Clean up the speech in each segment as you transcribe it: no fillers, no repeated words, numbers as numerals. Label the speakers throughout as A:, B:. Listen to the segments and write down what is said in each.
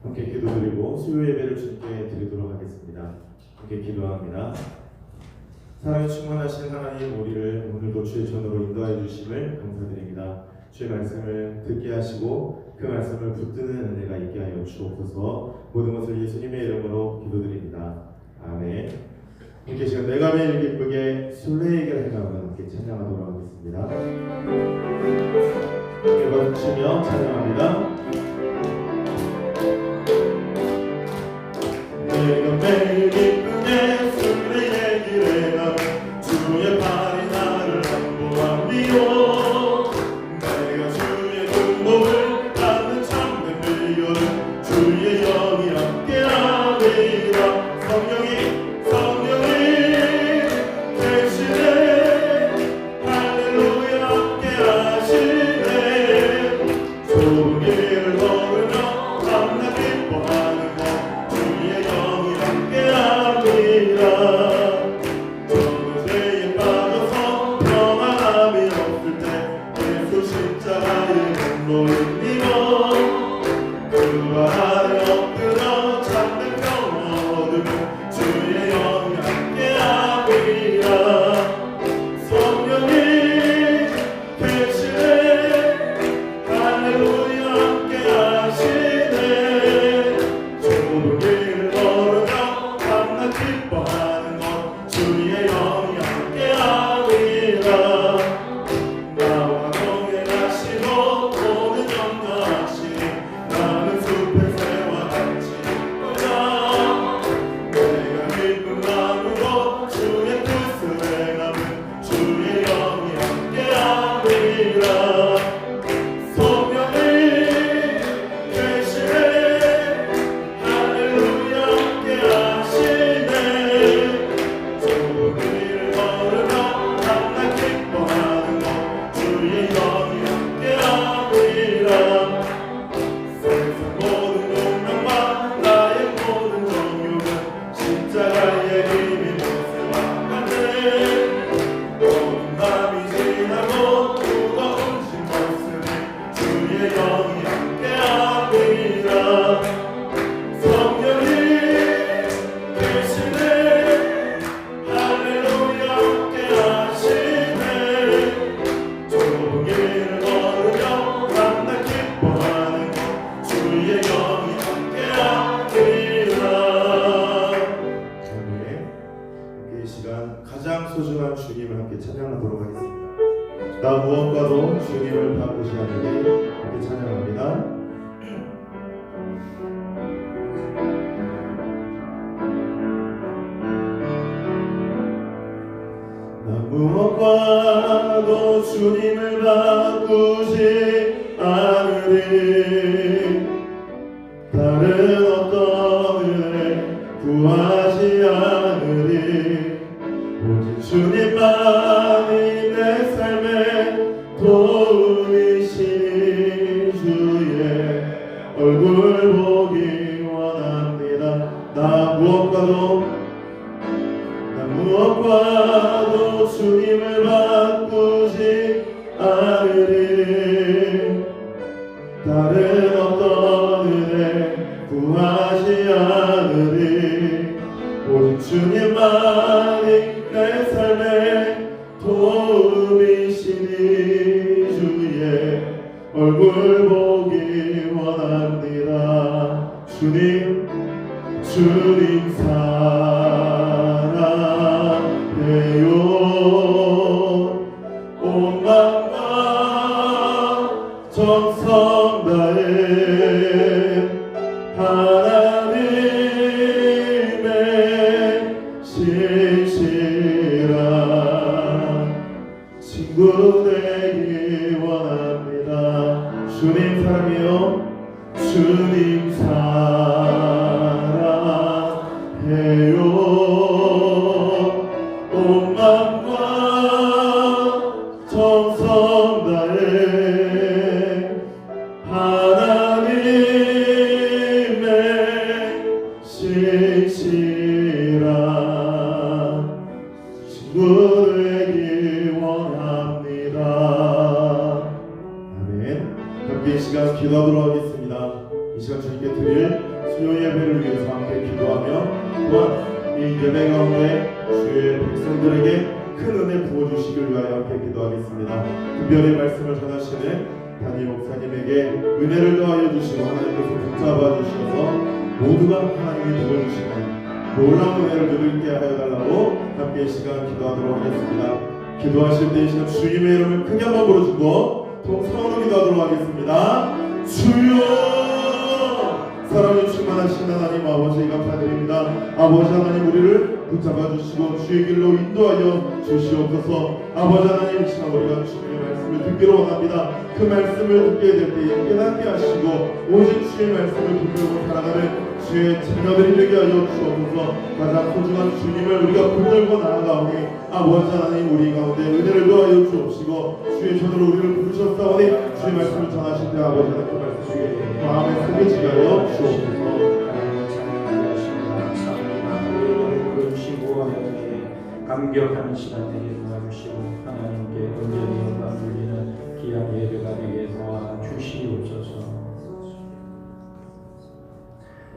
A: 함께 기도드리고 수요 예배를 주님께 드리도록 하겠습니다. 함께 기도합니다. 사랑 충만하신 하나님, 우리를 오늘도 주의 전으로 인도해 주심을 감사드립니다. 주의 말씀을 듣게 하시고 그 말씀을 붙드는 은혜가 있게 하여 주옵소서. 모든 것을 예수님의 이름으로 기도드립니다. 아멘. 함께 시간 내가 매일 기쁘게 순례에게 행함을 함께 찬양하도록 하겠습니다. 함께 박수치며 찬양합니다. 내가 매일 기쁘게 순례의 길에 가 주의 팔이 나를 안보함이요 내가 주의 등복을 받는 참된 비결은 주의 영이 함께하리라. 성령이 계시네. 할렐루야 함께하시네. 좋은 길 시간 가장 소중한 주님을 함께 찬양하도록 하겠습니다. 나 무엇과도 주님을 바꾸지 않으리 함께 찬양합니다. 무엇과도 주님을 바꾸지 않으리 다른 어떤 은혜 구하지 않으리 오직 주님만이 내 삶의 도움이시니 주의 얼굴 보기 원합니다. 나 무엇과도 주님을 바꾸지 않으리 다른 어떤 은혜 구하지 않으리 오직 주님만이 내 삶의 도움이시니 주의 얼굴 보기 원합니다. 주님 사랑해요. 온 마음과 정성 다해 하나님의 신실한 친구 되기 원합니다. 주님 사랑해요. 주님 사랑해요. 온 마음과 정성 다해 하나님의 신실한 친구 되기 원합니다. 아멘. 함께 이 시간 기도하도록 하겠습니다. 이 시간 주님께 드릴 수요 예배를 위해서 함께 기도하며 또한 이 예배 가운데 주의 백성들에게 큰 은혜 부어주시길 위하여 함께 기도하겠습니다. 특별히 말씀을 전하시는 담임 목사님에게 은혜를 더하여 주시고 하나님께서 붙잡아 주셔서 모두가 하나님이 도와주시는 놀라운 은혜를 누리게 하여 달라고 함께 이 시간 기도하도록 하겠습니다. 기도하실 때 이 시간 주님의 이름을 크게 한번 부르시고 통성으로 기도하도록 하겠습니다. 주여 사랑을 충만하신 하나님 아버지 감사드립니다. 아버지 하나님 우리를 붙잡아 주시고 주의 길로 인도하여 주시옵소서. 아버지 하나님 이 시간 우리가 주님의 말씀을 듣기로 원합니다. 그 말씀을 듣게 될 때에 깨닫게 하시고 오직 주의 말씀을 붙들고 살아가는 주의 자녀들이 되게 하여 주옵소서. 가장 소중한 주님을 우리가 붙들고 나아가오니 아버지 하나님 우리 가운데 은혜를 더하여 주옵시고 주의 손으로 우리를 부르셨사오니 주의 말씀을 전하실 때 아버지 하나님 그 말씀 중에 마음에 새겨지게 하여 주옵소서.
B: 감격하는 시간 되게 도와주시고 하나님께 온전히 영광 돌리는 귀한 예배가 되게 도와주시옵소서.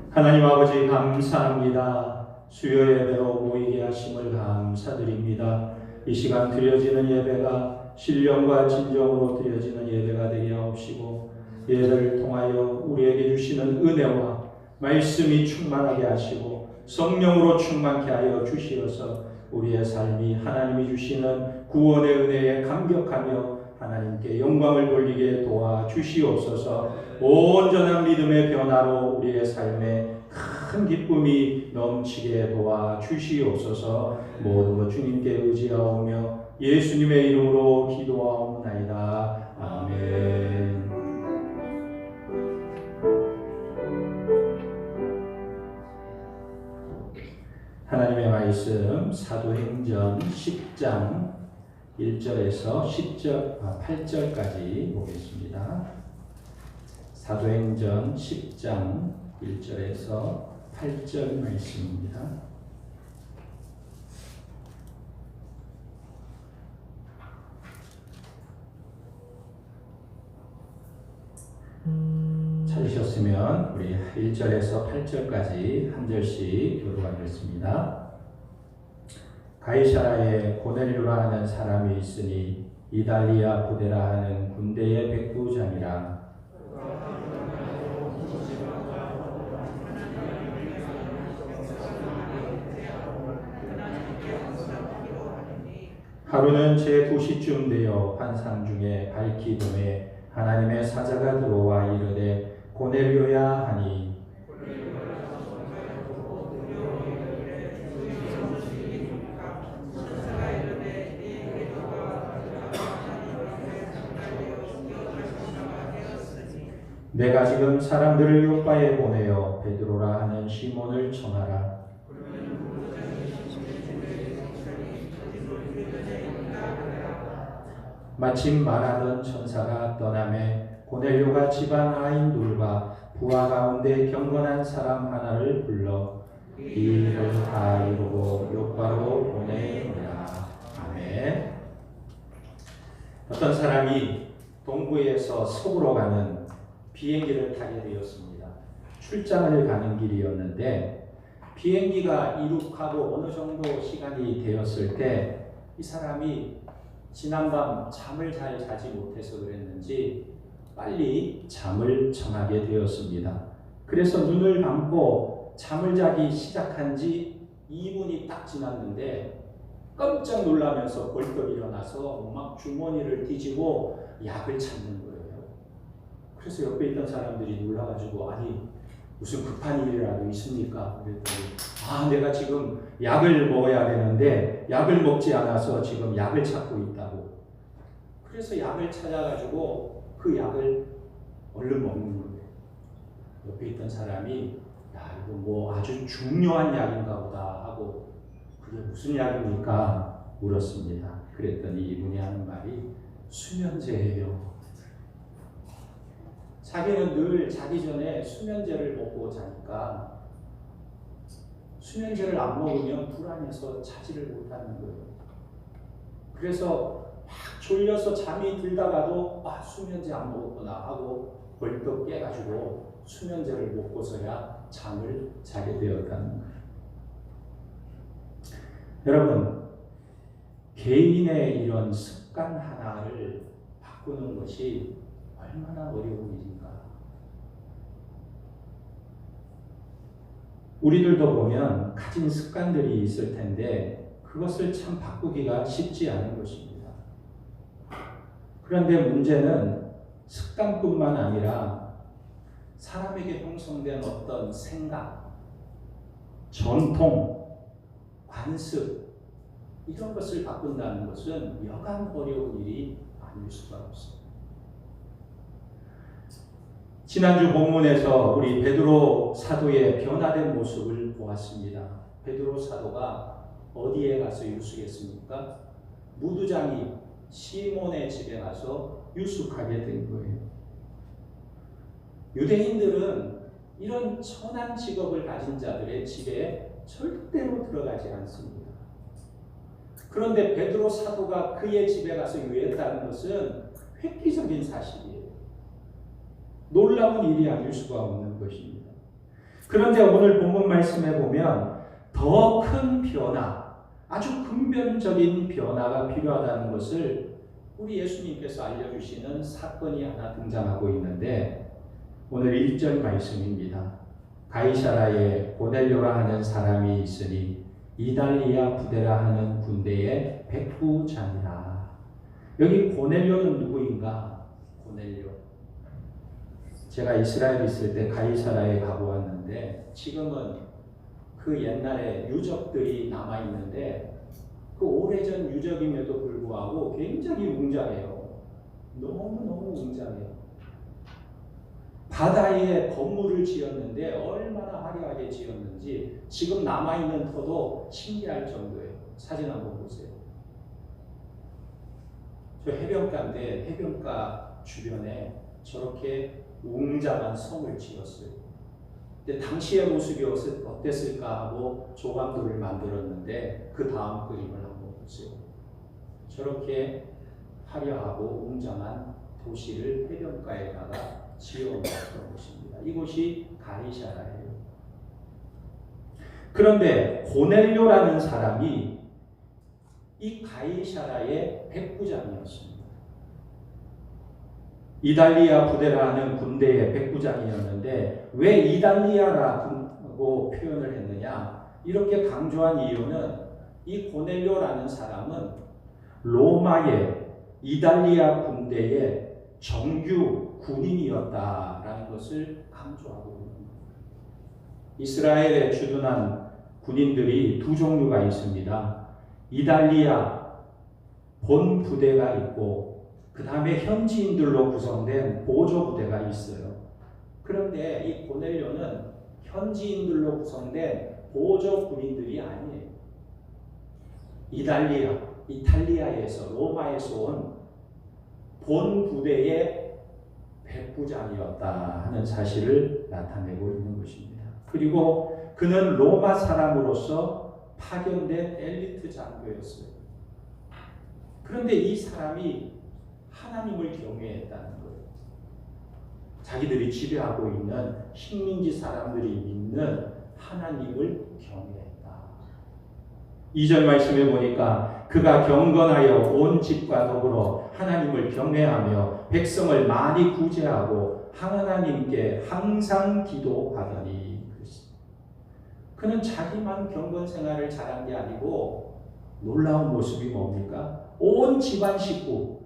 B: 하나님 아버지 감사합니다. 수요 예배로 모이게 하심을 감사드립니다. 이 시간 드려지는 예배가 신령과 진정으로 드려지는 예배가 되게 하옵시고 예배를 통하여 우리에게 주시는 은혜와 말씀이 충만하게 하시고 성령으로 충만케 하여 주시어서 우리의 삶이 하나님이 주시는 구원의 은혜에 감격하며 하나님께 영광을 돌리게 도와주시옵소서. 온전한 믿음의 변화로 우리의 삶에 큰 기쁨이 넘치게 도와주시옵소서. 모든 것 주님께 의지하오며 예수님의 이름으로 기도하옵나이다. 아멘. 하나님의 말씀 사도행전 10장 1절에서 8절까지 보겠습니다. 사도행전 10장 1절에서 8절 말씀입니다. 찾으셨으면 우리 1절에서 8절까지 한 절씩 교도하겠습니다. 가이사라에 고넬료라 하는 사람이 있으니 이달리아 부데라 하는 군대의 백부장이라. 하루는 제 2시쯤 되어 환상 중에 밝기 봄에 하나님의 사자가 들어와 이르되 고넬료야 하니 내가 지금 사람들을 요바에 보내어 베드로라 하는 시몬을 청하라. 마침 말하던 천사가 떠나매 고넬료가 집안 아인들과 부하 가운데 경건한 사람 하나를 불러 이 일을 다 이루고 요바로 보내니라. 아멘. 어떤 사람이 동부에서 서부로 가는 비행기를 타게 되었습니다. 출장을 가는 길이었는데 비행기가 이륙하고 어느 정도 시간이 되었을 때 이 사람이 지난밤 잠을 잘 자지 못해서 그랬는지 빨리 잠을 청하게 되었습니다. 그래서 눈을 감고 잠을 자기 시작한 지 2분이 딱 지났는데 깜짝 놀라면서 벌떡 일어나서 막 주머니를 뒤지고 약을 찾는 거예요. 그래서 옆에 있던 사람들이 놀라가지고 아니 무슨 급한 일이라도 있습니까? 그랬더니 내가 지금 약을 먹어야 되는데 약을 먹지 않아서 지금 약을 찾고 있다고. 그래서 약을 찾아가지고 그 약을 얼른 먹는 거예요. 옆에 있던 사람이 야 이거 뭐 아주 중요한 약인가 보다 하고 그게 무슨 약입니까? 물었습니다. 그랬더니 이분이 하는 말이 수면제예요. 자기는 늘 자기 전에 수면제를 먹고 자니까 수면제를 안 먹으면 불안해서 자지를 못하는 거예요. 그래서 막 졸려서 잠이 들다가도 수면제 안 먹었구나 하고 벌떡 깨가지고 수면제를 먹고서야 잠을 자게 되었다는 거예요. 여러분, 개인의 이런 습관 하나를 바꾸는 것이 얼마나 어려운 일인가. 우리들도 보면 가진 습관들이 있을 텐데 그것을 참 바꾸기가 쉽지 않은 것입니다. 그런데 문제는 습관뿐만 아니라 사람에게 형성된 어떤 생각, 전통, 관습 이런 것을 바꾼다는 것은 여간 어려운 일이 아닐 수가 없습니다. 지난주 본문에서 우리 베드로 사도의 변화된 모습을 보았습니다. 베드로 사도가 어디에 가서 유숙했습니까? 무두장이 시몬의 집에 가서 유숙하게 된 거예요. 유대인들은 이런 천한 직업을 가진 자들의 집에 절대로 들어가지 않습니다. 그런데 베드로 사도가 그의 집에 가서 유했다는 것은 획기적인 사실이에요. 놀라운 일이 아닐 수가 없는 것입니다. 그런데 오늘 본문 말씀에 보면 더 큰 변화, 아주 근본적인 변화가 필요하다는 것을 우리 예수님께서 알려주시는 사건이 하나 등장하고 있는데 오늘 1절 말씀입니다. 가이사라에 고넬료라 하는 사람이 있으니 이달리아 부데라 하는 군대의 백부장이라. 여기 고넬료는 누구인가? 고넬료. 제가 이스라엘에 있을 때 가이사라에 가보았는데 지금은 그 옛날에 유적들이 남아있는데 그 오래전 유적임에도 불구하고 굉장히 웅장해요. 너무너무 웅장해요. 바다에 건물을 지었는데 얼마나 화려하게 지었는지 지금 남아있는 터도 신기할 정도예요. 사진 한번 보세요. 저 해변가인데 해변가 주변에 저렇게 웅장한 성을 지었어요. 근데 당시의 모습이 어땠을까 하고 조감도를 만들었는데 그 다음 그림을 한번 보세요. 저렇게 화려하고 웅장한 도시를 해변가에다가 지어놓았던 곳입니다. 이곳이 가이사라예요. 그런데 고넬료라는 사람이 이 가이사라의 백부장이었습니다. 이달리아 부대라는 군대의 백부장이었는데 왜 이달리아라고 표현을 했느냐? 이렇게 강조한 이유는 이 고넬료라는 사람은 로마의 이탈리아 군대의 정규 군인이었다라는 것을 강조하고 있는 거예요. 이스라엘에 주둔한 군인들이 두 종류가 있습니다. 이탈리아 본 부대가 있고 그 다음에 현지인들로 구성된 보조 부대가 있어요. 그런데 이 고넬료는 현지인들로 구성된 보조 군인들이 아니에요. 이탈리아에서 로마에서 온 본 부대의 백부장이었다 하는 사실을 나타내고 있는 것입니다. 그리고 그는 로마 사람으로서 파견된 엘리트 장교였어요. 그런데 이 사람이 하나님을 경외했다는 거예요. 자기들이 지배하고 있는 식민지 사람들이 믿는 하나님을 경외했다. 2절 말씀에 보니까 그가 경건하여 온 집과 더불어 하나님을 경외하며 백성을 많이 구제하고 하나님께 항상 기도하더니. 그는 자기만 경건 생활을 잘한 게 아니고 놀라운 모습이 뭡니까? 온 집안 식구,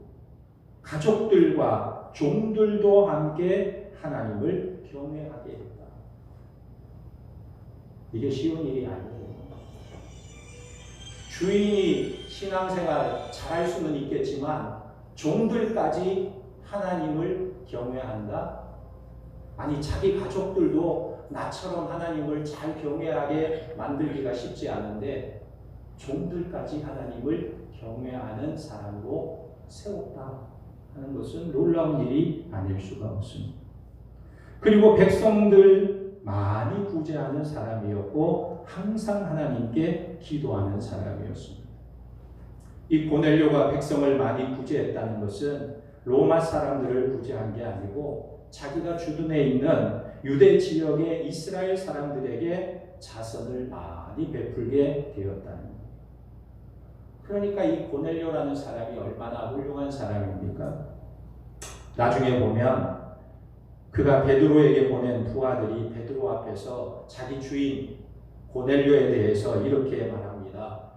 B: 가족들과 종들도 함께 하나님을 경외하게 했다. 이게 쉬운 일이 아니에요. 주인이 신앙생활 잘할 수는 있겠지만 종들까지 하나님을 경외한다? 아니, 자기 가족들도 나처럼 하나님을 잘 경외하게 만들기가 쉽지 않은데 종들까지 하나님을 경외하는 사람으로 세웠다 하는 것은 놀라운 일이 아닐 수가 없습니다. 그리고 백성들 많이 구제하는 사람이었고 항상 하나님께 기도하는 사람이었습니다. 이 고넬료가 백성을 많이 구제했다는 것은 로마 사람들을 구제한 게 아니고 자기가 주둔해 있는 유대 지역의 이스라엘 사람들에게 자선을 많이 베풀게 되었다는 거예요. 그러니까 이 고넬료라는 사람이 얼마나 훌륭한 사람입니까? 나중에 보면 그가 베드로에게 보낸 부하들이 베드로 앞에서 자기 주인 고넬료에 대해서 이렇게 말합니다.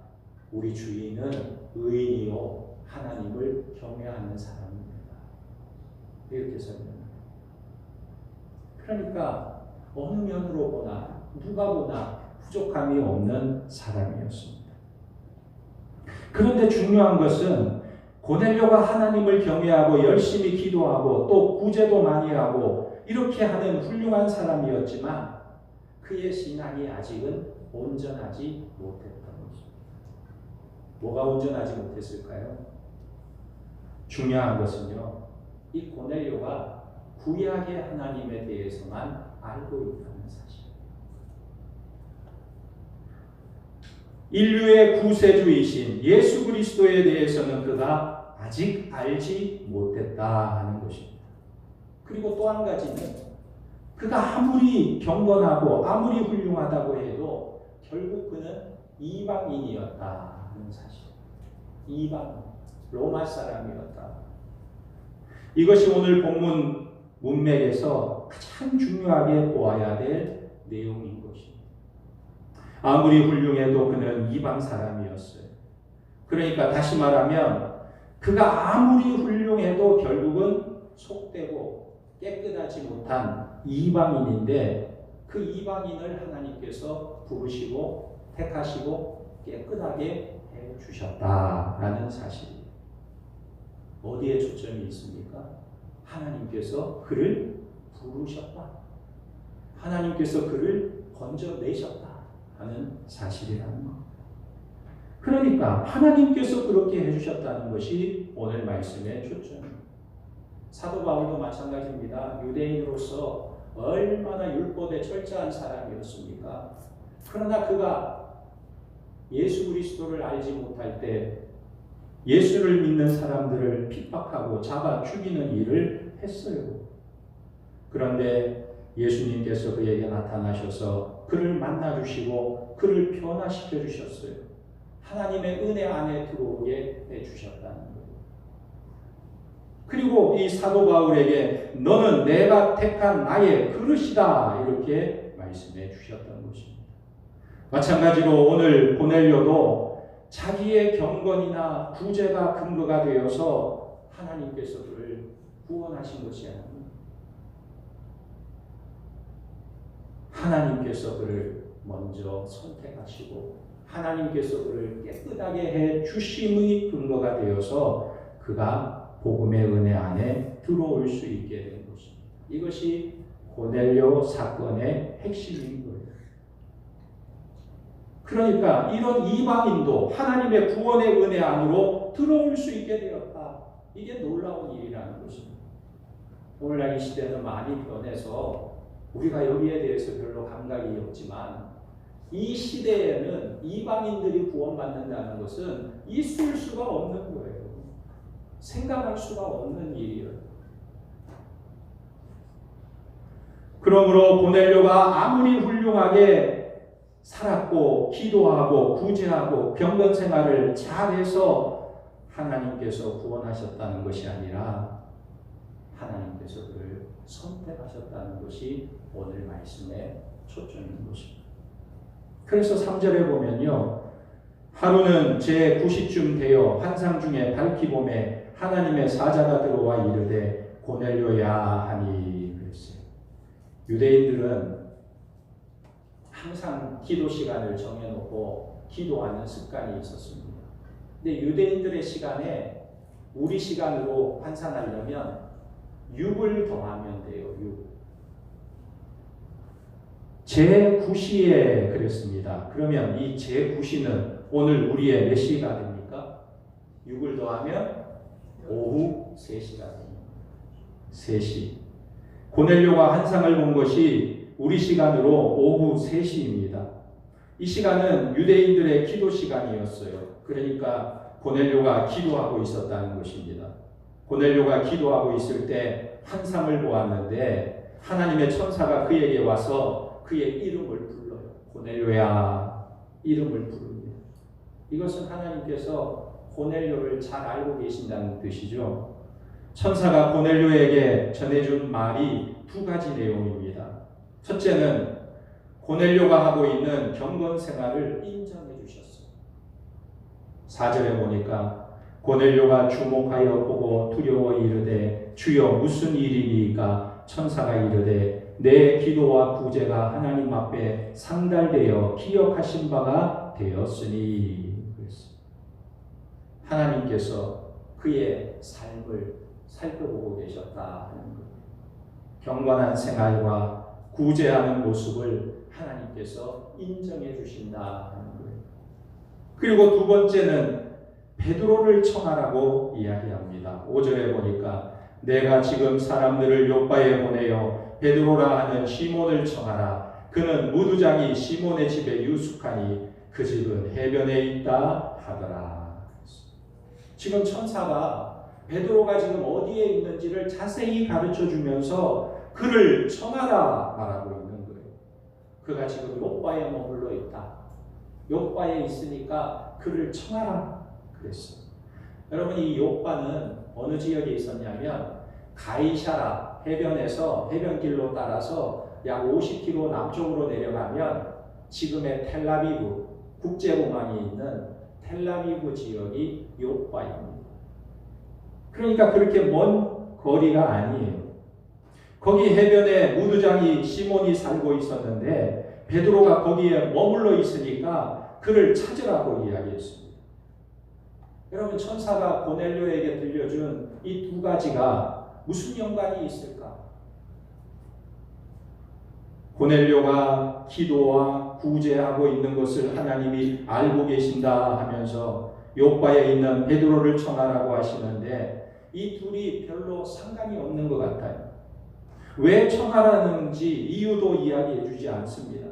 B: 우리 주인은 의인이요 하나님을 경외하는 사람입니다. 이렇게 설명합니다. 그러니까 어느 면으로 보나 누가 보나 부족함이 없는 사람이었습니다. 그런데 중요한 것은 고넬료가 하나님을 경외하고 열심히 기도하고 또 구제도 많이 하고 이렇게 하는 훌륭한 사람이었지만 그의 신앙이 아직은 온전하지 못했던 것입니다. 뭐가 온전하지 못했을까요? 중요한 것은요, 이 고넬료가 구약의 하나님에 대해서만 알고 있다는 사실. 인류의 구세주이신 예수 그리스도에 대해서는 그가 아직 알지 못했다 하는 것입니다. 그리고 또 한 가지는 그가 아무리 경건하고 아무리 훌륭하다고 해도 결국 그는 이방인이었다 하는 사실. 이방인, 로마 사람이었다. 이것이 오늘 본문 문맥에서 가장 중요하게 보아야 될 내용인 것입니다. 아무리 훌륭해도 그는 이방 사람이었어요. 그러니까 다시 말하면 그가 아무리 훌륭해도 결국은 속되고 깨끗하지 못한 이방인인데 그 이방인을 하나님께서 부르시고 택하시고 깨끗하게 해주셨다라는 사실이에요. 어디에 초점이 있습니까? 하나님께서 그를 부르셨다. 하나님께서 그를 건져내셨다 하는 사실이라는 것. 그러니까 하나님께서 그렇게 해주셨다는 것이 오늘 말씀의 초점입니다. 사도 바울도 마찬가지입니다. 유대인으로서 얼마나 율법에 철저한 사람이었습니까? 그러나 그가 예수 그리스도를 알지 못할 때 예수를 믿는 사람들을 핍박하고 잡아 죽이는 일을 했어요. 그런데 예수님께서 그에게 나타나셔서 그를 만나주시고 그를 변화시켜 주셨어요. 하나님의 은혜 안에 들어오게 해주셨다는 거예요. 그리고 이 사도 바울에게 너는 내가 택한 나의 그릇이다 이렇게 말씀해 주셨던 것입니다. 마찬가지로 오늘 고넬료도 자기의 경건이나 구제가 근거가 되어서 하나님께서 그를 구원하신 것이 아닙니다. 하나님께서 그를 먼저 선택하시고 하나님께서 그를 깨끗하게 해 주심의 근거가 되어서 그가 복음의 은혜 안에 들어올 수 있게 된 것입니다. 이것이 고넬료 사건의 핵심인 거예요. 그러니까 이런 이방인도 하나님의 구원의 은혜 안으로 들어올 수 있게 되었다. 이게 놀라운 일이라는 것입니다. 오늘날 이 시대는 많이 변해서 우리가 여기에 대해서 별로 감각이 없지만 이 시대에는 이방인들이 구원받는다는 것은 있을 수가 없는 거예요. 생각할 수가 없는 일이에요. 그러므로 고넬료가 아무리 훌륭하게 살았고 기도하고 구제하고 경건 생활을 잘해서 하나님께서 구원하셨다는 것이 아니라 하나님께서 그를 선택하셨다는 것이 오늘 말씀의 초점인 것입니다. 그래서 3절에 보면요. 하루는 제9시쯤 되어 환상 중에 밝히 봄에 하나님의 사자가 들어와 이르되 고넬료야 하니 그랬어요. 유대인들은 항상 기도 시간을 정해놓고 기도하는 습관이 있었습니다. 근데 유대인들의 시간에 우리 시간으로 환산하려면 6을 더하면 돼요. 6. 제9시에 그랬습니다. 그러면 이 제9시는 오늘 우리의 몇 시가 됩니까? 6을 더하면 오후 3시가 됩니다. 3시. 고넬료가 환상을 본 것이 우리 시간으로 오후 3시입니다. 이 시간은 유대인들의 기도 시간이었어요. 그러니까 고넬료가 기도하고 있었다는 것입니다. 고넬료가 기도하고 있을 때 환상을 보았는데 하나님의 천사가 그에게 와서 그의 이름을 불러요. 고넬료야 이름을 부릅니다. 이것은 하나님께서 고넬료를 잘 알고 계신다는 뜻이죠. 천사가 고넬료에게 전해준 말이 두 가지 내용입니다. 첫째는 고넬료가 하고 있는 경건 생활을 인정해 주셨어요. 4절에 보니까 고넬료가 주목하여 보고 두려워 이르되 주여 무슨 일이니까 천사가 이르되 내 기도와 구제가 하나님 앞에 상달되어 기억하신 바가 되었으니 그랬어요. 하나님께서 그의 삶을 살펴보고 계셨다 하는 거예요. 경건한 생활과 구제하는 모습을 하나님께서 인정해 주신다 하는 거예요. 그리고 두 번째는 베드로를 청하라고 이야기합니다. 5절에 보니까 내가 지금 사람들을 요바에 보내어 베드로라 하는 시몬을 청하라. 그는 무두장이 시몬의 집에 유숙하니 그 집은 해변에 있다 하더라. 지금 천사가 베드로가 지금 어디에 있는지를 자세히 가르쳐 주면서 그를 청하라 말하고 있는 거예요. 그가 지금 요바에 머물러 있다. 요바에 있으니까 그를 청하라 그랬어요. 여러분 이 요바는 어느 지역에 있었냐면 가이사라 해변에서 해변길로 따라서 약 50km 남쪽으로 내려가면 지금의 텔라비브 국제공항이 있는 텔라비브 지역이 요바입니다. 그러니까 그렇게 먼 거리가 아니에요. 거기 해변에 무두장이 시몬이 살고 있었는데 베드로가 거기에 머물러 있으니까 그를 찾으라고 이야기했습니다. 여러분 천사가 고넬료에게 들려준 이 두 가지가 무슨 연관이 있을까? 고넬료가 기도와 구제하고 있는 것을 하나님이 알고 계신다 하면서 요바에 있는 베드로를 청하라고 하시는데 이 둘이 별로 상관이 없는 것 같아요. 왜 청하라는지 이유도 이야기해 주지 않습니다.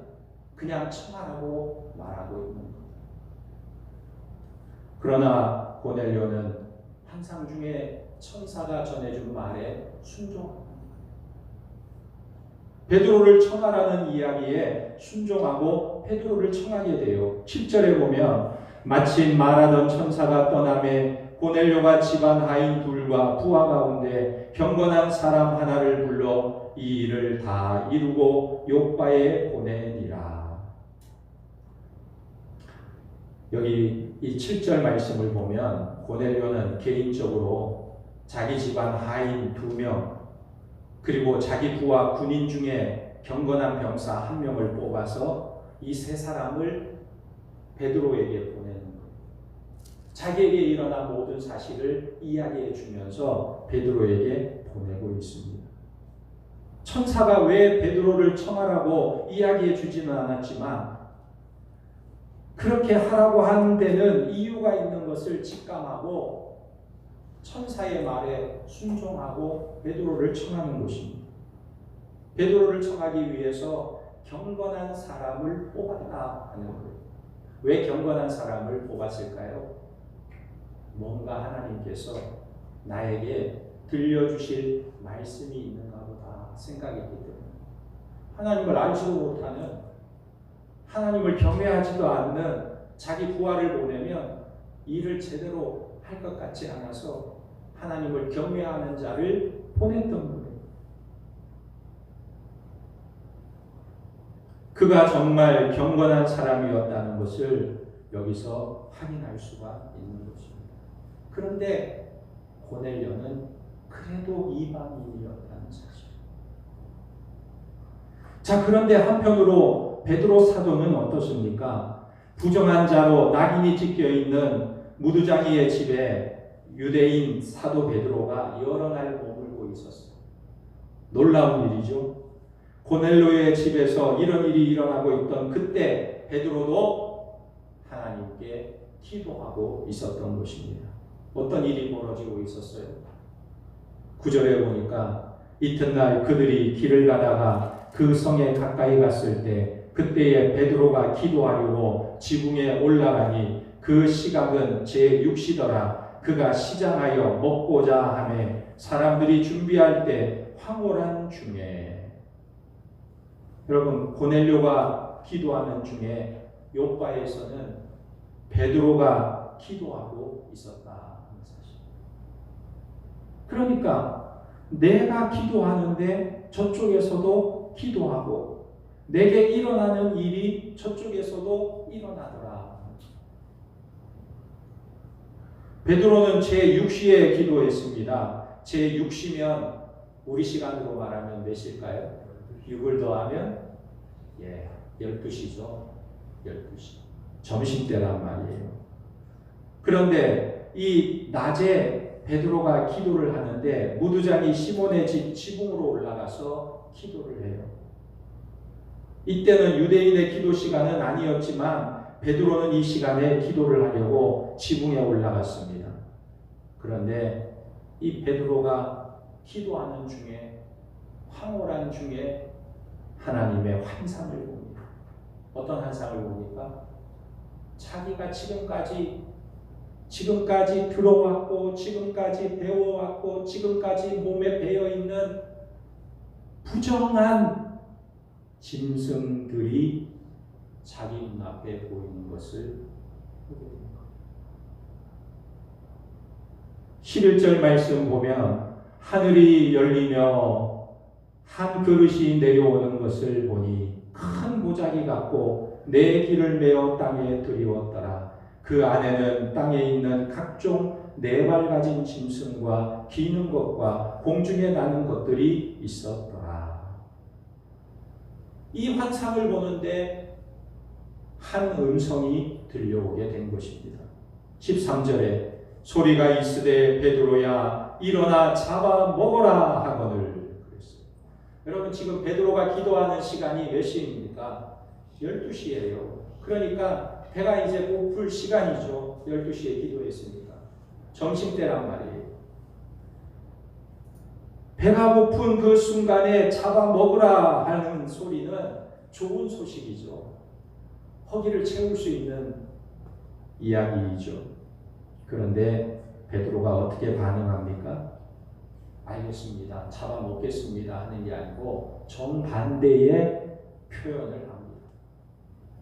B: 그냥 청하라고 말하고 있는 것. 그러나 고넬료는 환상 중에 천사가 전해준 말에 순종합니다. 베드로를 청하라는 이야기에 순종하고 베드로를 청하게 돼요. 7절에 보면 마침 말하던 천사가 떠나매 고넬료가 집안 하인 둘과 부하 가운데 경건한 사람 하나를 불러 이 일을 다 이루고 요바에 보내니라. 여기 이 7절 말씀을 보면 고넬료는 개인적으로 자기 집안 하인 2명 그리고 자기 부하 군인 중에 경건한 병사 1명을 뽑아서 이 3사람을 베드로에게 보내는 거예요. 자기에게 일어난 모든 사실을 이야기해 주면서 베드로에게 보내고 있습니다. 천사가 왜 베드로를 청하라고 이야기해 주지는 않았지만 그렇게 하라고 하는 데는 이유가 있는 것을 직감하고 천사의 말에 순종하고 베드로를 청하는 것입니다. 베드로를 청하기 위해서 경건한 사람을 뽑았다 하는 거예요. 왜 경건한 사람을 뽑았을까요? 뭔가 하나님께서 나에게 들려주실 말씀이 있는가 보다 생각했기 때문에 하나님을 알지도 못하는 하나님을 경외하지도 않는 자기 부하를 보내면 일을 제대로 할 것 같지 않아서 하나님을 경외하는 자를 보냈던 거예요. 그가 정말 경건한 사람이었다는 것을 여기서 확인할 수가 있는 것입니다. 그런데 고넬료는 그래도 이방인이었다는 사실. 자, 그런데 한편으로 베드로 사도는 어떻습니까? 부정한 자로 낙인이 찍혀 있는 무두장이의 집에 유대인 사도 베드로가 여러 날 머물고 있었어요. 놀라운 일이죠. 고넬료의 집에서 이런 일이 일어나고 있던 그때 베드로도 하나님께 기도하고 있었던 것입니다. 어떤 일이 벌어지고 있었어요? 9절에 보니까 이튿날 그들이 길을 가다가 그 성에 가까이 갔을 때 그때에 베드로가 기도하려고 지붕에 올라가니 그 시각은 제6시더라. 그가 시장하여 먹고자 하매 사람들이 준비할 때 황홀한 중에. 여러분, 고넬료가 기도하는 중에 요바에서는 베드로가 기도하고 있었다 하는 사실. 그러니까 내가 기도하는데 저쪽에서도 기도하고 내게 일어나는 일이 저쪽에서도 일어나더라. 베드로는 제6시에 기도했습니다. 제6시면 우리 시간으로 말하면 몇일까요? 6을 더하면 12시죠. 12시. 점심때란 말이에요. 그런데 이 낮에 베드로가 기도를 하는데 무두장이 시몬의 집 지붕으로 올라가서 기도를 해요. 이때는 유대인의 기도 시간은 아니었지만 베드로는 이 시간에 기도를 하려고 지붕에 올라갔습니다. 그런데 이 베드로가 기도하는 중에 황홀한 중에 하나님의 환상을 봅니다. 어떤 환상을 봅니까? 자기가 지금까지 들어왔고 지금까지 배워왔고 지금까지 몸에 배어있는 부정한 짐승들이 자기 눈앞에 보이는 것을 보게 됩니다. 11절 말씀 보면 하늘이 열리며 한 그릇이 내려오는 것을 보니 큰 보자기 같고 내 길을 메어 땅에 들이웠더라. 그 안에는 땅에 있는 각종 네 발 가진 짐승과 기는 것과 공중에 나는 것들이 있었더라. 이 환상을 보는데 한 음성이 들려오게 된 것입니다. 13절에 소리가 있으되 베드로야 일어나 잡아 먹어라 하거늘 그랬어요. 여러분, 지금 베드로가 기도하는 시간이 몇 시입니까? 12시예요. 그러니까 배가 이제 고플 시간이죠. 12시에 기도했으니까. 점심때란 말이에요. 배가 고픈 그 순간에 잡아 먹으라 하는 소리는 좋은 소식이죠. 허기를 채울 수 있는 이야기이죠. 그런데 베드로가 어떻게 반응합니까? 알겠습니다. 잡아먹겠습니다 하는 게 아니고 정반대의 표현을 합니다.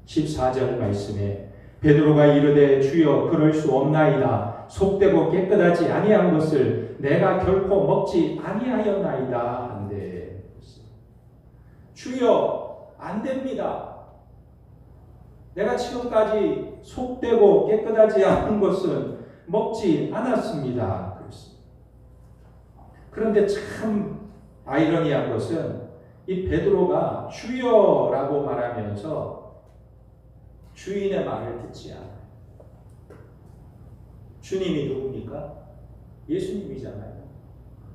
B: 14절 말씀에 베드로가 이르되 주여 그럴 수 없나이다. 속되고 깨끗하지 아니한 것을 내가 결코 먹지 아니하였나이다 한데 주여 안 됩니다. 내가 지금까지 속되고 깨끗하지 않은 것은 먹지 않았습니다. 그랬습니다. 그런데 참 아이러니한 것은 이 베드로가 주여라고 말하면서 주인의 말을 듣지 않아요. 주님이 누굽니까? 예수님이잖아요.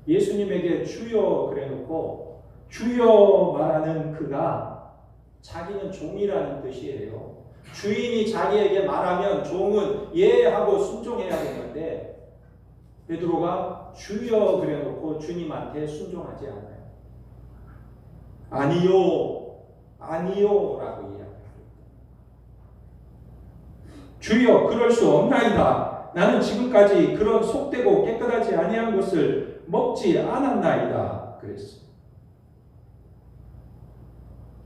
B: 예수님에게 주여 그래놓고 주여 말하는 그가 자기는 종이라는 뜻이에요. 주인이 자기에게 말하면 종은 예하고 순종해야 되는데 베드로가 주여 그래놓고 주님한테 순종하지 않아요. 아니요, 아니요라고 이야기합니다. 주여, 그럴 수 없나이다. 나는 지금까지 그런 속되고 깨끗하지 아니한 것을 먹지 않았나이다. 그랬어요.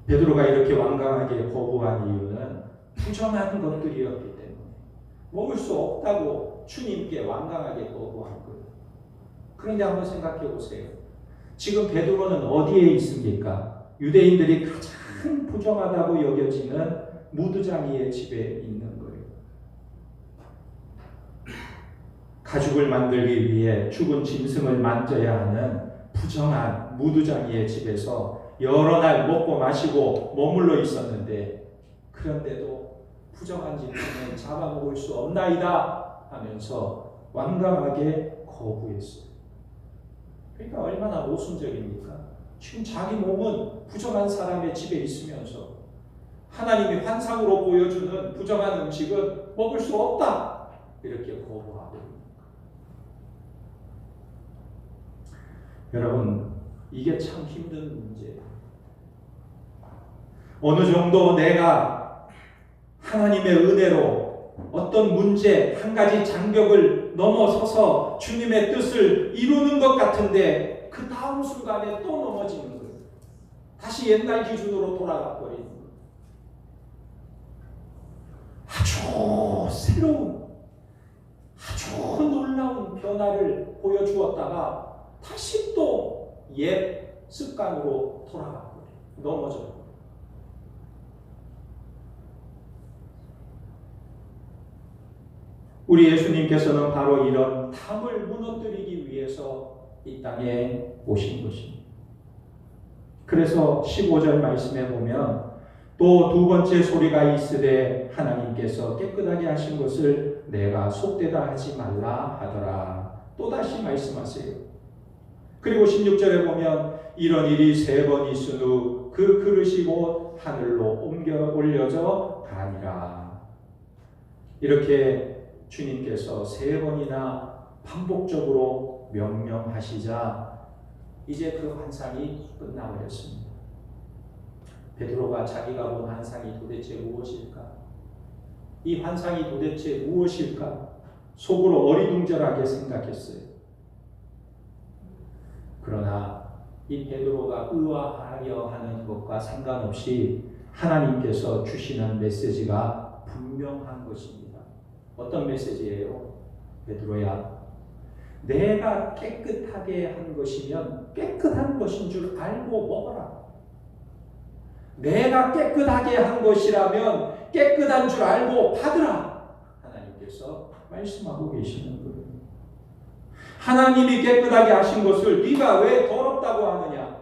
B: 베드로가 이렇게 완강하게 거부한 이유는 부정한 것들이었기 때문에 먹을 수 없다고 주님께 완강하게 거부한 거예요. 그런데 한번 생각해 보세요. 지금 베드로는 어디에 있습니까? 유대인들이 가장 부정하다고 여겨지는 무드장이의 집에 있는 거예요. 가죽을 만들기 위해 죽은 짐승을 만져야 하는 부정한 무드장이의 집에서 여러 날 먹고 마시고 머물러 있었는데 그런데도 부정한 짐승은 잡아먹을 수 없나이다 하면서 완강하게 거부했어요. 그러니까 얼마나 모순적입니까? 지금 자기 몸은 부정한 사람의 집에 있으면서 하나님이 환상으로 보여주는 부정한 음식은 먹을 수 없다 이렇게 거부하고 있는 거예요. 여러분, 이게 참 힘든 문제예요. 어느 정도 내가 하나님의 은혜로 어떤 문제 한 가지 장벽을 넘어서서 주님의 뜻을 이루는 것 같은데 그 다음 순간에 또 넘어지는 거예요. 다시 옛날 기준으로 돌아가 버리는 거예요. 아주 새로운, 아주 놀라운 변화를 보여주었다가 다시 또 옛 습관으로 돌아가 버려요. 넘어져요. 우리 예수님께서는 바로 이런 탐을 무너뜨리기 위해서 이 땅에 오신 것입니다. 그래서 15절 말씀에 보면 또 두 번째 소리가 있으되 하나님께서 깨끗하게 하신 것을 내가 속되다 하지 말라 하더라. 또다시 말씀하세요. 그리고 16절에 보면 이런 일이 세 번 있은 후 그 그릇이 곧 하늘로 옮겨 올려져 가니라. 이렇게 주님께서 세 번이나 반복적으로 명령하시자 이제 그 환상이 끝나버렸습니다. 베드로가 자기가 본 환상이 도대체 무엇일까? 이 환상이 도대체 무엇일까? 속으로 어리둥절하게 생각했어요. 그러나 이 베드로가 의아하려 하는 것과 상관없이 하나님께서 주시는 메시지가 분명한 것입니다. 어떤 메시지예요? 베드로야, 내가 깨끗하게 한 것이면 깨끗한 것인 줄 알고 먹어라. 내가 깨끗하게 한 것이라면 깨끗한 줄 알고 받으라. 하나님께서 말씀하고 계시는 거예요. 하나님이 깨끗하게 하신 것을 네가 왜 더럽다고 하느냐?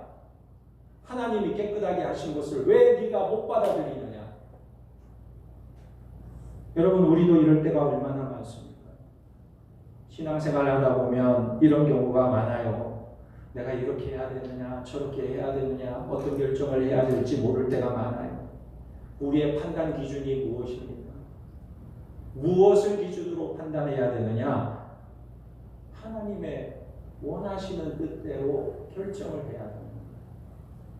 B: 하나님이 깨끗하게 하신 것을 왜 네가 못 받아들이느냐? 여러분, 우리도 이럴 때가 얼마나 많습니까? 신앙생활 하다 보면 이런 경우가 많아요. 내가 이렇게 해야 되느냐, 저렇게 해야 되느냐, 어떤 결정을 해야 될지 모를 때가 많아요. 우리의 판단 기준이 무엇입니까? 무엇을 기준으로 판단해야 되느냐? 하나님의 원하시는 뜻대로 결정을 해야 됩니다.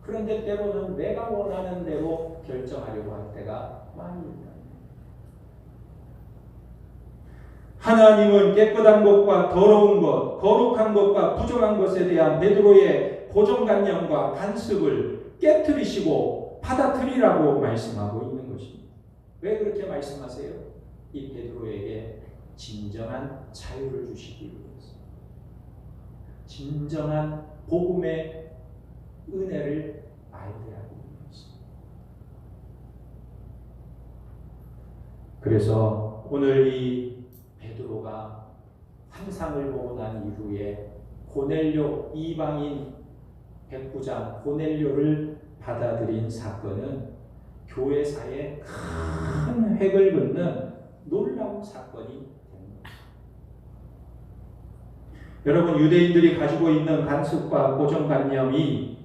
B: 그런데 때로는 내가 원하는 대로 결정하려고 할 때가 많습니다. 하나님은 깨끗한 것과 더러운 것, 거룩한 것과 부정한 것에 대한 베드로의 고정관념과 관습을 깨트리시고 받아들이라고 말씀하고 있는 것입니다. 왜 그렇게 말씀하세요? 이 베드로에게 진정한 자유를 주시기 위해서, 진정한 복음의 은혜를 알게 하기 위해서. 그래서 오늘 이 베드로가 환상을 보고 난 이후에 고넬료 이방인 백부장 고넬료를 받아들인 사건은 교회사에 큰 획을 긋는 놀라운 사건이 됩니다. 여러분, 유대인들이 가지고 있는 관습과 고정관념이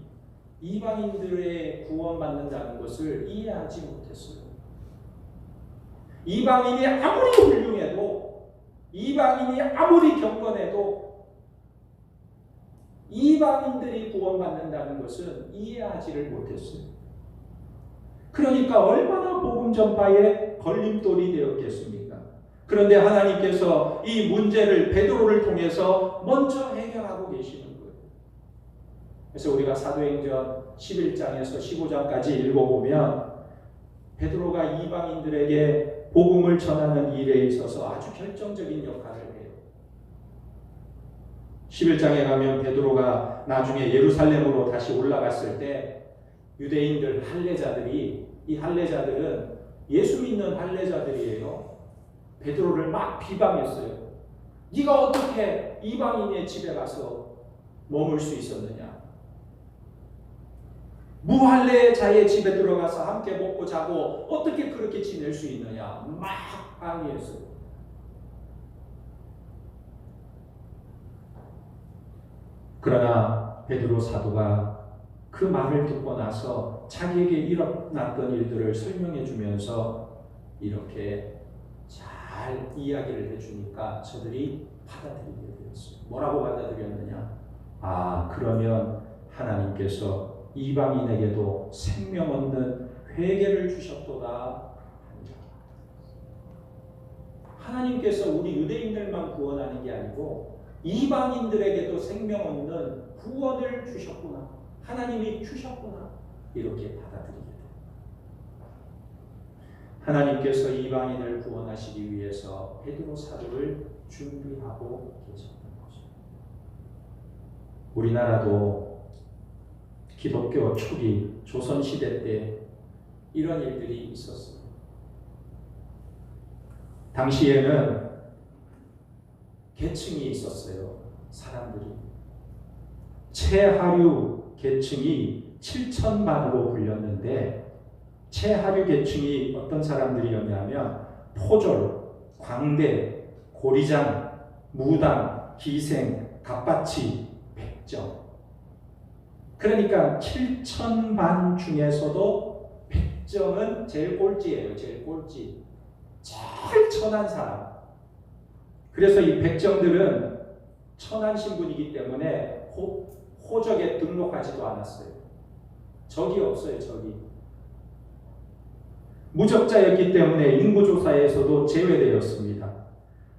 B: 이방인들의 구원받는다는 것을 이해하지 못했어요. 이방인이 아무리 훌륭해도, 이방인이 아무리 경건해도 이방인들이 구원받는다는 것은 이해하지를 못했어요. 그러니까 얼마나 복음 전파에 걸림돌이 되었겠습니까? 그런데 하나님께서 이 문제를 베드로를 통해서 먼저 해결하고 계시는 거예요. 그래서 우리가 사도행전 11장에서 15장까지 읽어보면 베드로가 이방인들에게 복음을 전하는 일에 있어서 아주 결정적인 역할을 해요. 11장에 가면 베드로가 나중에 예루살렘으로 다시 올라갔을 때 유대인들 할례자들이, 이 할례자들은 예수 믿는 할례자들이에요. 베드로를 막 비방했어요. 네가 어떻게 이방인의 집에 가서 머물 수 있었느냐? 무할례자의 집에 들어가서 함께 먹고 자고 어떻게 그렇게 지낼 수 있느냐? 막 항의했어요. 그러나 베드로 사도가 그 말을 듣고 나서 자기에게 일어났던 일들을 설명해 주면서 이렇게 잘 이야기를 해주니까 저들이 받아들이게 되었어요. 뭐라고 받아들였느냐? 아, 그러면 하나님께서 이방인에게도 생명 얻는 회개를 주셨도다. 하나님께서 우리 유대인들만 구원하는 게 아니고 이방인들에게도 생명 얻는 구원을 주셨구나. 하나님이 주셨구나. 이렇게 받아들이게 돼요. 하나님께서 이방인을 구원하시기 위해서 베드로 사도를 준비하고 계셨던 거죠. 우리나라도 기독교 초기 조선시대 때 이런 일들이 있었어요. 당시에는 계층이 있었어요. 사람들이. 최하류 계층이 7천반으로 불렸는데 최하류 계층이 어떤 사람들이었냐면 포졸, 광대, 고리장, 무당, 기생, 갑바치, 백정. 그러니까 7천반 중에서도 백정은 제일 꼴찌예요. 제일 꼴찌. 제일 천한 사람. 그래서 이 백정들은 천한 신분이기 때문에 호적에 등록하지도 않았어요. 적이 없어요. 적이. 무적자였기 때문에 인구조사에서도 제외되었습니다.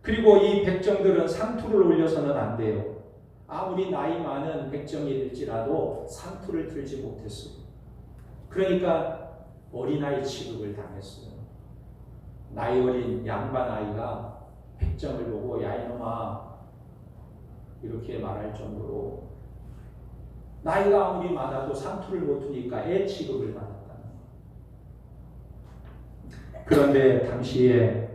B: 그리고 이 백정들은 상투를 올려서는 안 돼요. 아무리 나이 많은 백정일지라도 상투를 들지 못했어요. 그러니까 어린아이 취급을 당했어요. 나이 어린 양반 아이가 백정을 보고 야 이놈아 이렇게 말할 정도로 나이가 아무리 많아도 상투를 못 두니까 애 취급을 받았다. 그런데 당시에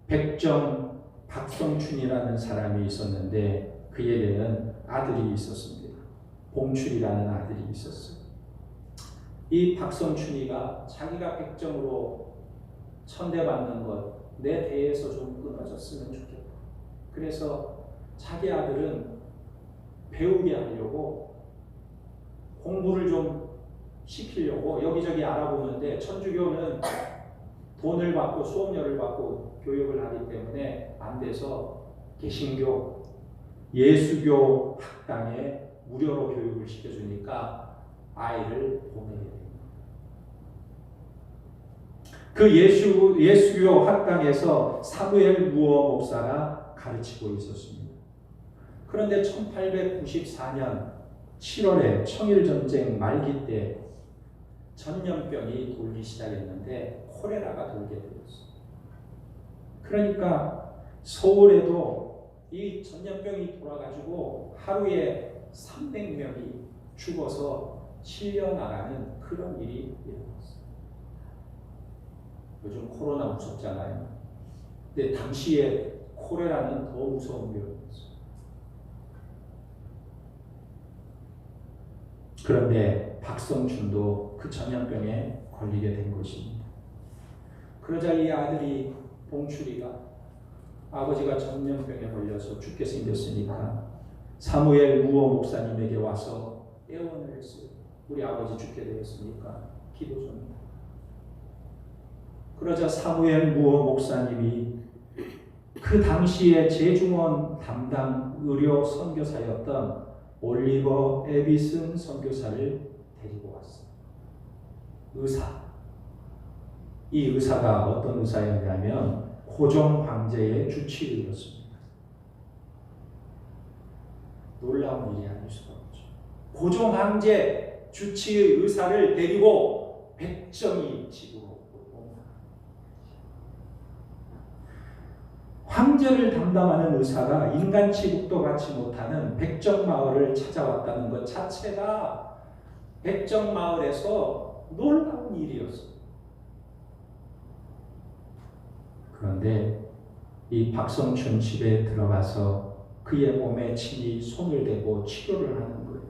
B: 백정 박성춘이라는 사람이 있었는데 그에게는 아들이 있었습니다. 봉출이라는 아들이 있었어요. 이 박성춘이가 자기가 백정으로 천대받는 것 내 대에서 좀 끊어졌으면 좋겠다. 그래서 자기 아들은 배우게 하려고 공부를 좀 시키려고 여기저기 알아보는데 천주교는 돈을 받고 수업료를 받고 교육을 하기 때문에 안 돼서 개신교, 예수교 학당에 무료로 교육을 시켜주니까 아이를 보내게 됩니다. 그 예수교 학당에서 사무엘 무어 목사가 가르치고 있었습니다. 그런데 1894년 7월에 청일전쟁 말기 때 전염병이 돌기 시작했는데 콜레라가 돌게 되었어요. 그러니까 서울에도 이 전염병이 돌아가지고 하루에 300명이 죽어서 실려나가는 그런 일이 일어났어요. 요즘 코로나 무섭잖아요. 근데 당시에 콜레라는 더 무서운 병이었어요. 그런데 박성춘도 그 전염병에 걸리게 된 것입니다. 그러자 이 아들이 봉출이가 아버지가 전염병에 걸려서 죽게 생겼으니까 사무엘 무호 목사님에게 와서 애원을 했어요. 우리 아버지 죽게 되었으니까 기도 좀. 그러자 사무엘 무호 목사님이 그 당시에 재중원 담당 의료 선교사였던 올리버 에비슨 선교사를 데리고 왔어요. 의사. 이 의사가 어떤 의사였냐면 고종 황제의 주치의였습니다. 놀라운 일이 아닐 수가 없죠. 고종 황제 주치의 의사를 데리고 백정이 집으로 옵니다. 황제를 담당하는 의사가 인간 취급도 받지 못하는 백정마을을 찾아왔다는 것 자체가 백정마을에서 놀라운 일이었어요. 그런데 이 박성춘 집에 들어가서 그의 몸에 친히 손을 대고 치료를 하는 거예요.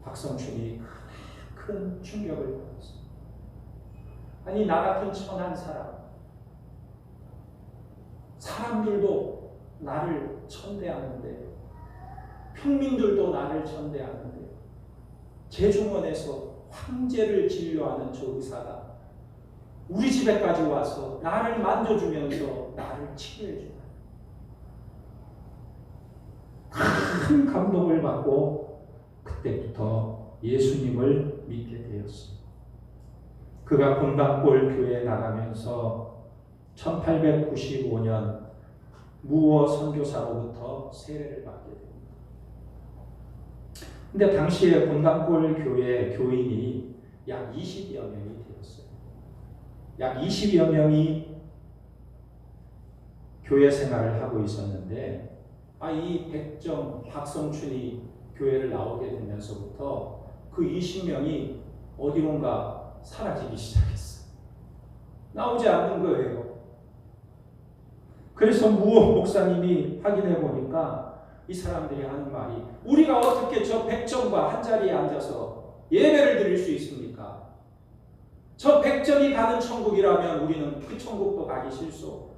B: 박성춘이 큰 충격을 받았어요. 아니, 나 같은 천한 사람들도 나를 천대하는데, 평민들도 나를 천대하는데, 재중원에서 황제를 진료하는 저 의사가 우리 집에까지 와서 나를 만져주면서 나를 치료해준다. 큰 감동을 받고 그때부터 예수님을 믿게 되었습니다. 그가 본당골 교회에 나가면서 1895년 무어 선교사로부터 세례를 받게 됩니다. 근데 당시에 본당골 교회 교인이 약 20여 명이 되었어요. 약 20여 명이 교회 생활을 하고 있었는데, 이 백정 박성춘이 교회를 나오게 되면서부터 그 20명이 어디론가 사라지기 시작했어요. 나오지 않는 거예요. 그래서 무호 목사님이 확인해 보니까 이 사람들이 하는 말이, 우리가 어떻게 저 백정과 한 자리에 앉아서 예배를 드릴 수 있습니까? 저 백정이 가는 천국이라면 우리는 그 천국도 가기 싫소.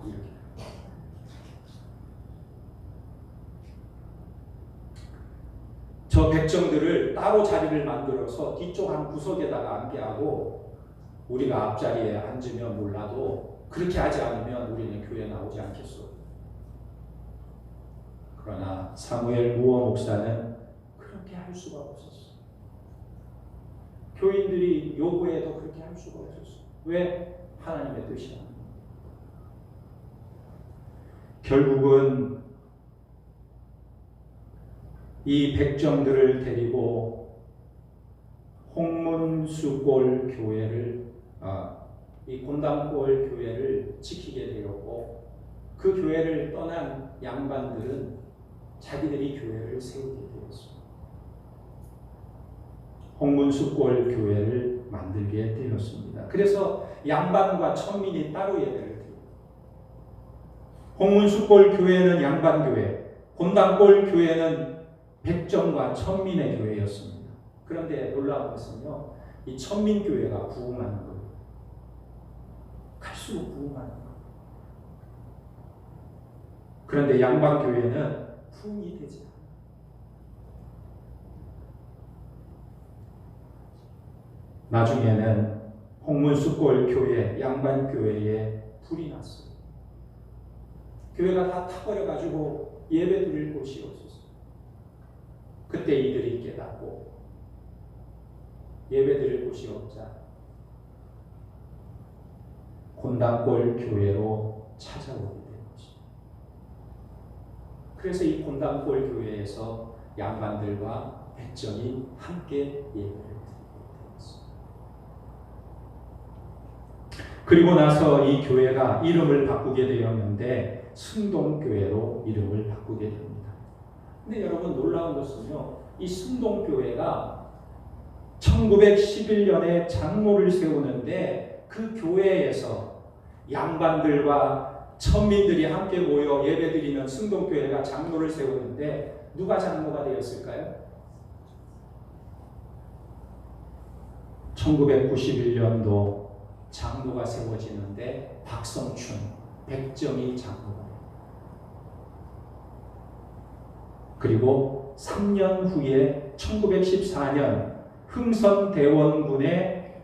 B: 이렇게. 저 백정들을 따로 자리를 만들어서 뒤쪽 한 구석에다가 앉게 하고 우리가 앞자리에 앉으면 몰라도 그렇게 하지 않으면 우리는 교회에 나오지 않겠소. 그러나 사무엘 무어 목사는 그렇게 할 수가 없었어. 교인들이 요구해도 그렇게 할 수가 없었어. 왜? 하나님의 뜻이 아니야. 결국은 이 백정들을 데리고 홍문수골 교회를 이 곤당골 교회를 지키게 되었고, 그 교회를 떠난 양반들은 자기들이 교회를 세우게 되었습니다. 홍문수골 교회를 만들게 되었습니다. 그래서 양반과 천민이 따로 예배를 드립니다. 홍문수골 교회는 양반교회, 곤당골 교회는 백정과 천민의 교회였습니다. 그런데 놀라운 것은요, 이 천민교회가 부흥하는 거예요. 갈수록 부흥하는 거예요. 그런데 양반교회는 부흥이 되지 않아요. 나중에는 홍문수골 교회, 양반교회에 불이 났어요. 교회가 다 타버려가지고 예배 드릴 곳이 없었어요. 그때 이들이 깨닫고 예배 드릴 곳이 없자 곤당골 교회로 찾아오게 된 것입니다. 그래서 이 곤당골 교회에서 양반들과 백정이 함께 예배를 드리게 되었습니다. 그리고 나서 이 교회가 이름을 바꾸게 되었는데 승동교회로 이름을 바꾸게 됩니다. 근데 여러분 놀라운 것은요, 이 승동교회가 1911년에 장로를 세우는데 그 교회에서 양반들과 천민들이 함께 모여 예배드리는 승동교회가 장로를 세우는데 누가 장로가 되었을까요? 1991년도 장로가 세워지는데 박성춘, 백정희 장로가 됩니다. 그리고 3년 후에 1914년 흥선대원군의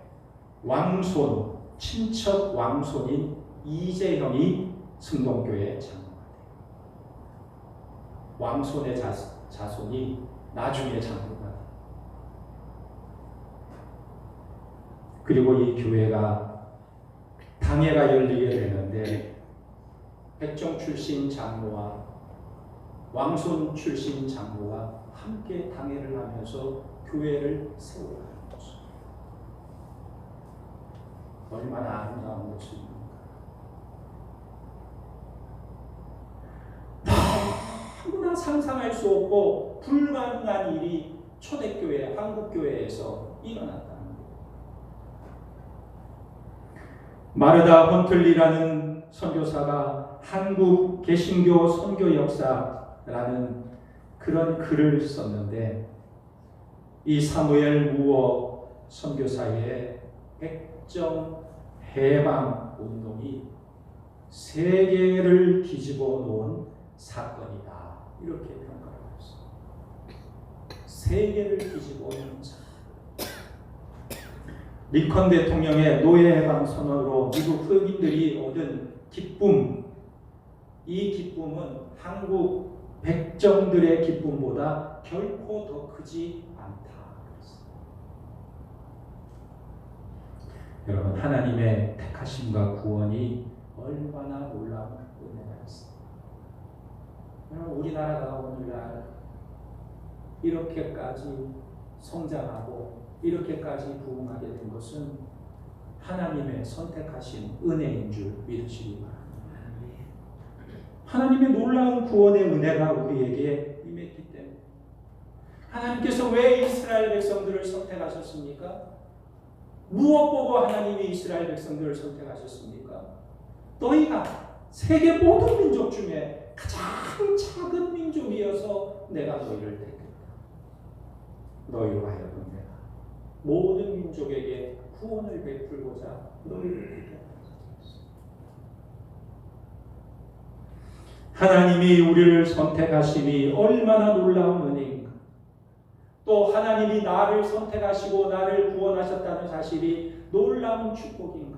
B: 왕손, 친척 왕손인 이재형이 승동교회 장로가 돼요. 왕손의 자손이 나중에 장로가 돼요. 그리고 이 교회가 당회가 열리게 되는데 백정 출신 장로와 왕손 출신 장로가 함께 당회를 하면서 교회를 세워가는 거죠. 얼마나 아름다운 모습입니까? 너무나 상상할 수 없고 불가능한 일이 초대교회, 한국교회에서 일어났다는 거예요. 마르다 헌틀리라는 선교사가 한국 개신교 선교 역사라는 그런 글을 썼는데 이 사무엘 무어 선교사의 백정 해방 운동이 세계를 뒤집어 놓은 사건이다. 이렇게 평가를 했습니다. 세계를 뒤집어 놓은 사건. 리컨 대통령의 노예 해방 선언으로 미국 흑인들이 얻은 기쁨, 이 기쁨은 한국 백정들의 기쁨보다 결코 더 크지 않다. 여러분, 하나님의 택하심과 구원이 얼마나 놀라운 은혜가 있습니다. 우리나라가 오늘날 이렇게까지 성장하고 이렇게까지 부흥하게 된 것은 하나님의 선택하신 은혜인 줄 믿으시기 바랍니다. 하나님의 놀라운 구원의 은혜가 우리에게 임했기 때문에 하나님께서 왜 이스라엘 백성들을 선택하셨습니까? 무엇 보고 하나님이 이스라엘 백성들을 선택하셨습니까? 너희가 세계 모든 민족 중에 가장 작은 민족이어서 내가 너희를 택했다. 너희로 하여금 내가 모든 민족에게 구원을 베풀고자 너희를 택했다. 하나님이 우리를 선택하심이 얼마나 놀라운 은혜인가. 또 하나님이 나를 선택하시고 나를 구원하셨다는 사실이 놀라운 축복인가.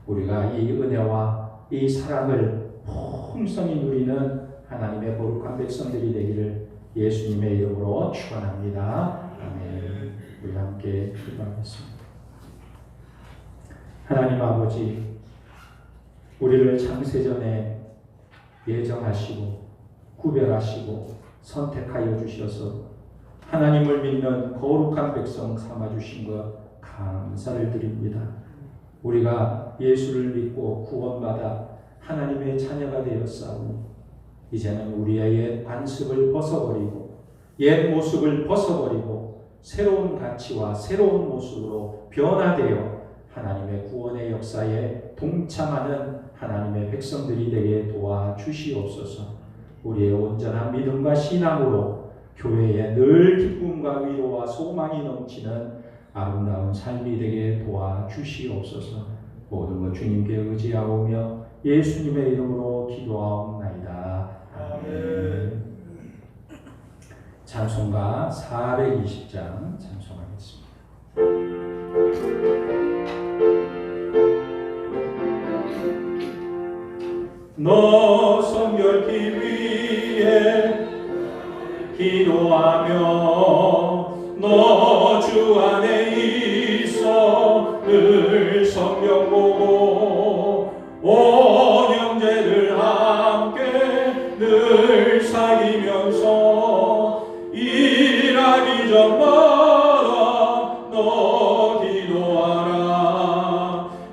B: 우리가 이 은혜와 이 사랑을 풍성히 누리는 하나님의 거룩한 백성들이 되기를 예수님의 이름으로 축원합니다. 아멘. 우리 함께 기도하겠습니다. 하나님 아버지, 우리를 창세전에 예정하시고 구별하시고 선택하여 주셔서 하나님을 믿는 거룩한 백성 삼아주신 것 감사를 드립니다. 우리가 예수를 믿고 구원받아 하나님의 자녀가 되었사오니 이제는 우리의 옛 관습을 벗어버리고 옛 모습을 벗어버리고 새로운 가치와 새로운 모습으로 변화되어 하나님의 구원의 역사에 동참하는 하나님의 백성들이 되게 도와주시옵소서. 우리의 온전한 믿음과 신앙으로 교회에 늘 기쁨과 위로와 소망이 넘치는 아름다운 삶이 되게 도와주시옵소서. 모든 것 주님께 의지하오며 예수님의 이름으로 기도하옵나이다. 아멘. 찬송가 420장 찬송하겠습니다. 너 성결기 위해 기도하며 너 주 안에 있어 늘 성경 보고 온 형제들 함께 늘 사귀면서 일하기 전마다 너 기도하라.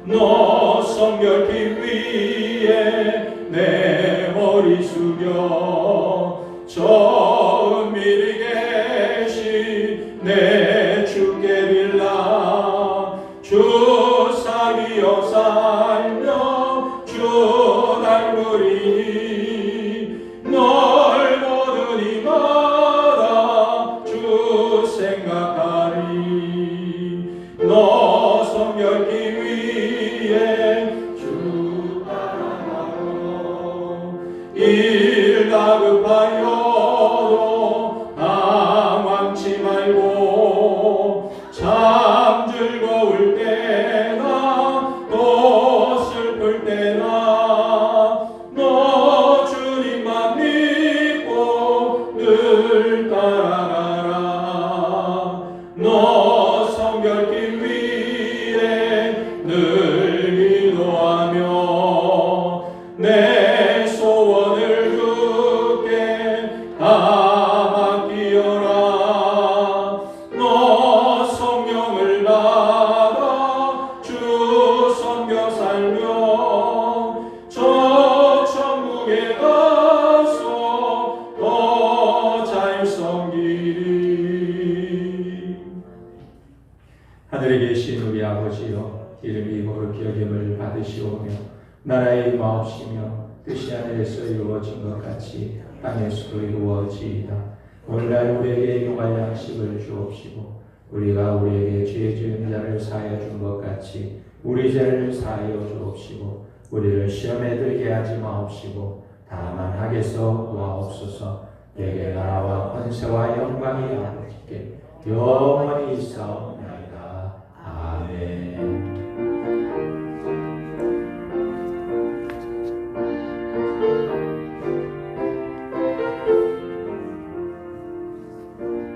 B: 너 성결기 위해 내 머리 숙여 저 은밀히 계신 내 살며 주 닮으리니 널 보는 이마다 주 생각하리 너 성결기 위해 주 따라가오 일 다급하여도 당황치 말고 참 즐거울 때나 또 슬플 때나 너 주님만 믿고 늘 따라가라 너 성결길 위에 늘 기도하며 내 소원을 주께 다 맡기어라 너 성령을 받아 주 섬겨 살며 저 천국에 가서 더 잘 섬기리 하늘에 계신 우리 아버지여 이름이 거룩히 여김을 받으시오며 나라의 임하옵시며 뜻이 하늘에서 이루어진 것 같이 땅에서도 이루어지이다. 오늘날 우리에게 용할 양식을 주옵시고 우리가 우리에게 죄 지은 자를 사하여 준 것 같이 우리 죄를 사하여 주옵시고 우리를 시험에 들게 하지 마옵시고 다만 악에서 도와옵소서. 내게 나라와 권세와 영광이 아버지께 영원히 있사옵나이다. 아멘.